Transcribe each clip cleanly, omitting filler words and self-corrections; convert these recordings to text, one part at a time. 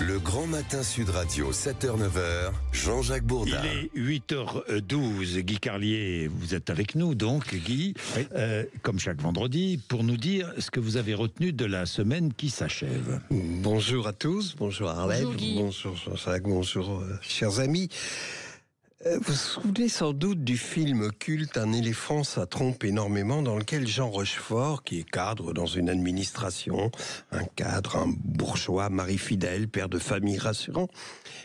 Le Grand Matin Sud Radio, 7h-9h, Jean-Jacques Bourdin. Il est 8h12. Guy Carlier, vous êtes avec nous donc, Guy, oui. Comme chaque vendredi, pour nous dire ce que vous avez retenu de la semaine qui s'achève. Bonjour à tous, bonjour Arlette, bonjour Jean-Jacques, bonjour chers amis. Vous vous souvenez sans doute du film culte Un éléphant, ça trompe énormément, dans lequel Jean Rochefort, qui est cadre dans une administration, un cadre, un bourgeois, mari fidèle, père de famille rassurant,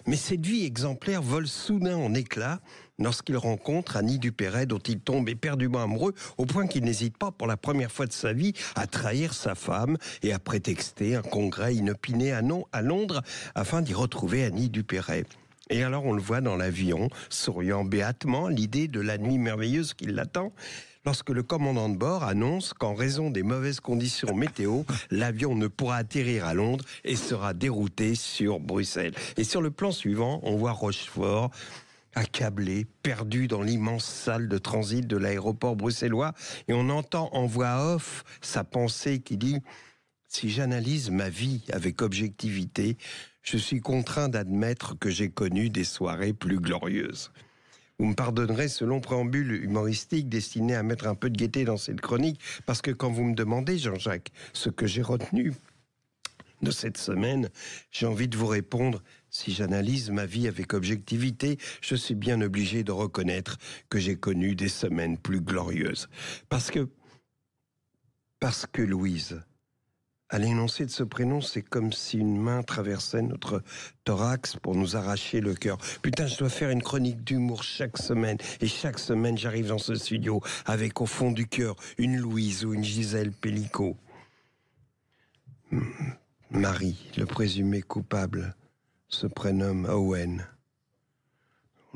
mais cette vie exemplaire vole soudain en éclats lorsqu'il rencontre Annie Dupéret, dont il tombe éperdument amoureux, au point qu'il n'hésite pas pour la première fois de sa vie à trahir sa femme et à prétexter un congrès inopiné à Londres afin d'y retrouver Annie Dupéret. Et alors on le voit dans l'avion, souriant béatement, l'idée de la nuit merveilleuse qui l'attend, lorsque le commandant de bord annonce qu'en raison des mauvaises conditions météo, l'avion ne pourra atterrir à Londres et sera dérouté sur Bruxelles. Et sur le plan suivant, on voit Rochefort accablé, perdu dans l'immense salle de transit de l'aéroport bruxellois, et on entend en voix off sa pensée qui dit « Si j'analyse ma vie avec objectivité, je suis contraint d'admettre que j'ai connu des soirées plus glorieuses. » Vous me pardonnerez ce long préambule humoristique destiné à mettre un peu de gaieté dans cette chronique, parce que quand vous me demandez, Jean-Jacques, ce que j'ai retenu de cette semaine, j'ai envie de vous répondre, si j'analyse ma vie avec objectivité, je suis bien obligé de reconnaître que j'ai connu des semaines plus glorieuses. Parce que Louise, à l'énoncé de ce prénom, c'est comme si une main traversait notre thorax pour nous arracher le cœur. Putain, je dois faire une chronique d'humour chaque semaine. Et chaque semaine, j'arrive dans ce studio avec au fond du cœur une Louise ou une Gisèle Pellicot. Marie, le présumé coupable, se prénomme Owen.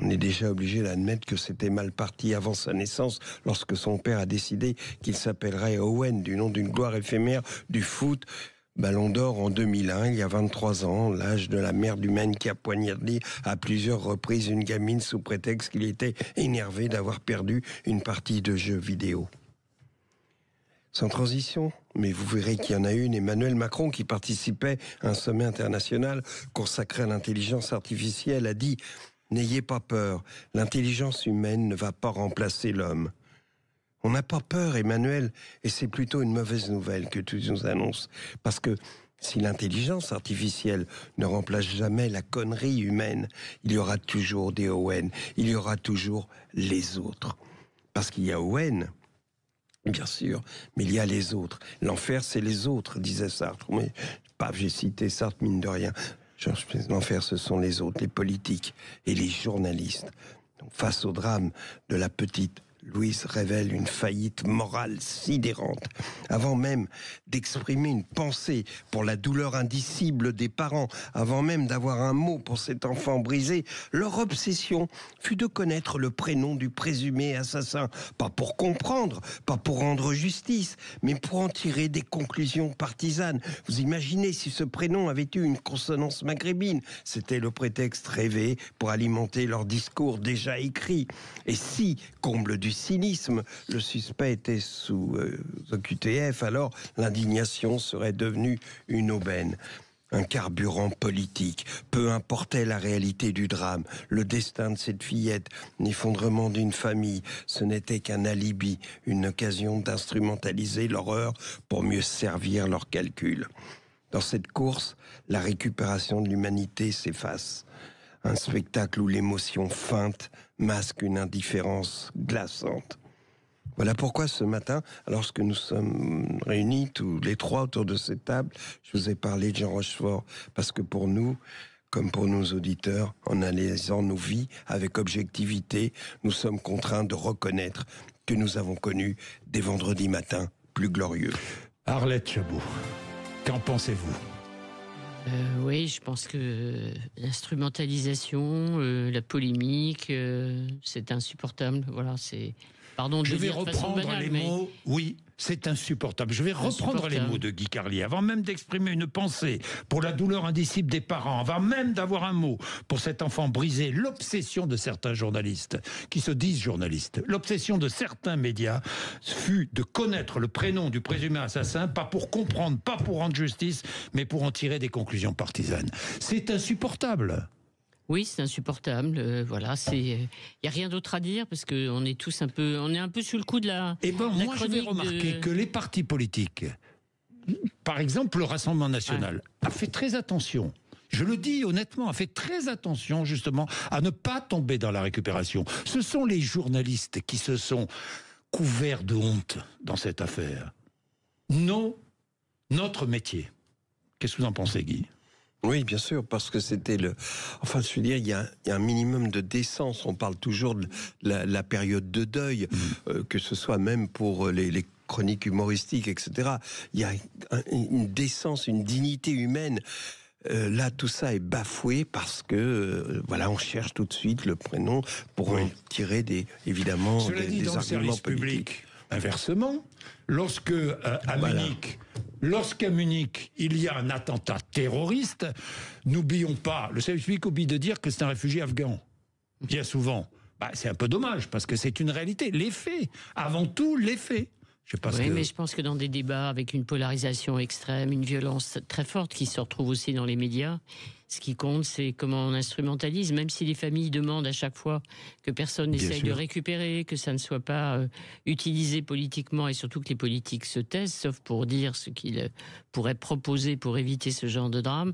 On est déjà obligé d'admettre que c'était mal parti avant sa naissance, lorsque son père a décidé qu'il s'appellerait Owen, du nom d'une gloire éphémère du foot. Ballon d'or en 2001, il y a 23 ans, l'âge de la merde humaine qui a poignardé à plusieurs reprises une gamine sous prétexte qu'il était énervé d'avoir perdu une partie de jeu vidéo. Sans transition, mais vous verrez qu'il y en a une, Emmanuel Macron, qui participait à un sommet international consacré à l'intelligence artificielle, a dit « N'ayez pas peur, l'intelligence humaine ne va pas remplacer l'homme ». On n'a pas peur, Emmanuel, et c'est plutôt une mauvaise nouvelle que tu nous annonces, parce que si l'intelligence artificielle ne remplace jamais la connerie humaine, il y aura toujours des Owen, il y aura toujours les autres. Parce qu'il y a Owen, bien sûr, mais il y a les autres. L'enfer, c'est les autres, disait Sartre. Mais, paf, j'ai cité Sartre, mine de rien. L'enfer, ce sont les autres, les politiques et les journalistes. Donc, face au drame de la petite Louise révèle une faillite morale sidérante. Avant même d'exprimer une pensée pour la douleur indicible des parents, avant même d'avoir un mot pour cet enfant brisé, leur obsession fut de connaître le prénom du présumé assassin. Pas pour comprendre, pas pour rendre justice, mais pour en tirer des conclusions partisanes. Vous imaginez si ce prénom avait eu une consonance maghrébine? C'était le prétexte rêvé pour alimenter leur discours déjà écrit. Et si, comble du cynisme, le suspect était sous OQTF, alors l'indignation serait devenue une aubaine. Un carburant politique. Peu importait la réalité du drame, le destin de cette fillette, l'effondrement d'une famille, ce n'était qu'un alibi, une occasion d'instrumentaliser l'horreur pour mieux servir leurs calculs. Dans cette course, la récupération de l'humanité s'efface. Un spectacle où l'émotion feinte masque une indifférence glaçante. Voilà pourquoi ce matin, lorsque nous sommes réunis tous les trois autour de cette table, je vous ai parlé de Jean Rochefort, parce que pour nous, comme pour nos auditeurs, en analysant nos vies avec objectivité, nous sommes contraints de reconnaître que nous avons connu des vendredis matins plus glorieux. Arlette Chabot, qu'en pensez-vous ? Oui, je pense que l'instrumentalisation, la polémique, c'est insupportable. Voilà, c'est. Pardon de Je vais dire de façon reprendre banale, les mais mots. Oui, C'est insupportable. Je vais reprendre les mots de Guy Carlier. Avant même d'exprimer une pensée pour la douleur indicible des parents, avant même d'avoir un mot pour cet enfant brisé, l'obsession de certains journalistes, qui se disent journalistes, l'obsession de certains médias fut de connaître le prénom du présumé assassin, pas pour comprendre, pas pour rendre justice, mais pour en tirer des conclusions partisanes. C'est insupportable. Oui, c'est insupportable. Voilà, il y a rien d'autre à dire parce que on est tous un peu sous le coup de la. Eh ben, moi, je vais remarquer que les partis politiques, par exemple, le Rassemblement national, a fait très attention. Je le dis honnêtement, a fait très attention justement à ne pas tomber dans la récupération. Ce sont les journalistes qui se sont couverts de honte dans cette affaire. Notre métier. Qu'est-ce que vous en pensez, Guy ? Oui, bien sûr, parce que c'était Enfin, je veux dire, il y a un minimum de décence. On parle toujours de la période de deuil, que ce soit même pour les chroniques humoristiques, etc. Il y a une décence, une dignité humaine. Là, tout ça est bafoué parce que, on cherche tout de suite le prénom pour en tirer évidemment des arguments politiques. Inversement, lorsqu'à Munich, il y a un attentat terroriste, n'oublions pas, le service public oublie de dire que c'est un réfugié afghan. Bien souvent. C'est un peu dommage, parce que c'est une réalité. Les faits, avant tout, les faits. Mais je pense que dans des débats avec une polarisation extrême, une violence très forte qui se retrouve aussi dans les médias, ce qui compte, c'est comment on instrumentalise, même si les familles demandent à chaque fois que personne n'essaye de récupérer, que ça ne soit pas utilisé politiquement et surtout que les politiques se taisent, sauf pour dire ce qu'ils pourraient proposer pour éviter ce genre de drame.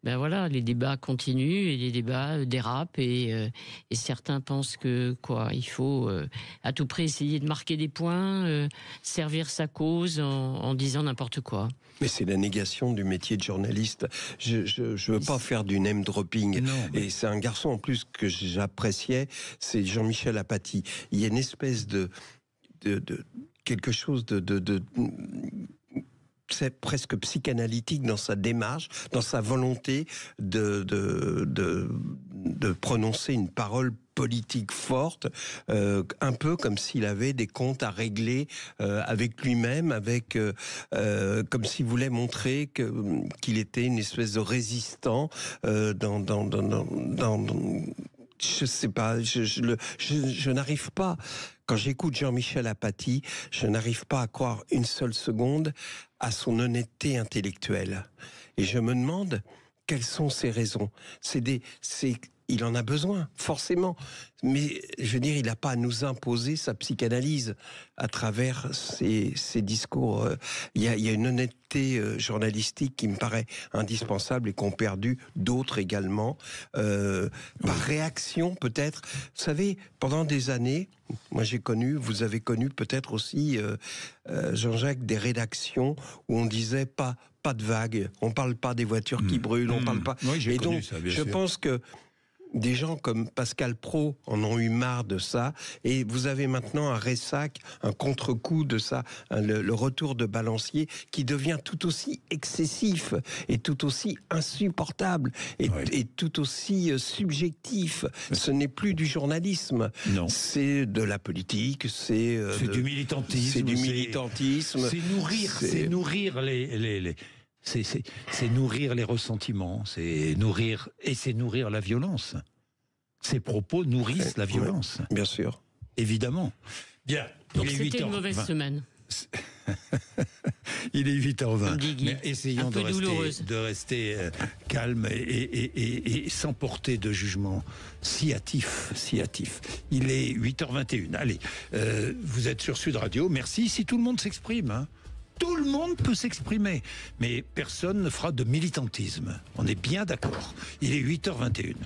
Ben voilà, les débats continuent et les débats dérapent et certains pensent que il faut à tout prix essayer de marquer des points, servir sa cause en disant n'importe quoi. Mais c'est la négation du métier de journaliste. Je veux pas faire du name dropping. Non, mais... Et c'est un garçon en plus que j'appréciais, c'est Jean-Michel Apathy. Il y a une espèce de quelque chose c'est presque psychanalytique dans sa démarche, dans sa volonté de prononcer une parole politique forte, un peu comme s'il avait des comptes à régler avec lui-même, comme s'il voulait montrer qu'il était une espèce de résistant je sais pas, je n'arrive pas. Quand j'écoute Jean-Michel Apathy, je n'arrive pas à croire une seule seconde à son honnêteté intellectuelle. Et je me demande quelles sont ses raisons. Il en a besoin, forcément. Mais, je veux dire, il n'a pas à nous imposer sa psychanalyse à travers ses discours. Il y a une honnêteté journalistique qui me paraît indispensable et qu'ont perdu d'autres également. Par réaction, peut-être. Vous savez, pendant des années, moi j'ai connu, vous avez connu peut-être aussi, Jean-Jacques, des rédactions où on disait pas de vagues, on parle pas des voitures qui brûlent, on parle pas... Oui, j'ai connu donc, ça, bien je sûr. pense que des gens comme Pascal Praud en ont eu marre de ça, et vous avez maintenant un ressac, un contre-coup de ça, le retour de balancier qui devient tout aussi excessif et tout aussi insupportable et tout aussi subjectif. Ce n'est plus du journalisme, c'est de la politique, c'est du militantisme. C'est du militantisme. C'est nourrir les c'est nourrir les ressentiments, c'est nourrir la violence. Ces propos nourrissent la violence. Oui, bien sûr. Évidemment. Bien. Donc c'était une mauvaise semaine. Il est 8h20. Mais essayons de rester calme et sans porter de jugement si hâtif. Il est 8h21. Allez, vous êtes sur Sud Radio. Merci. Si tout le monde s'exprime, hein. Tout le monde peut s'exprimer, mais personne ne fera de militantisme. On est bien d'accord. Il est 8h21.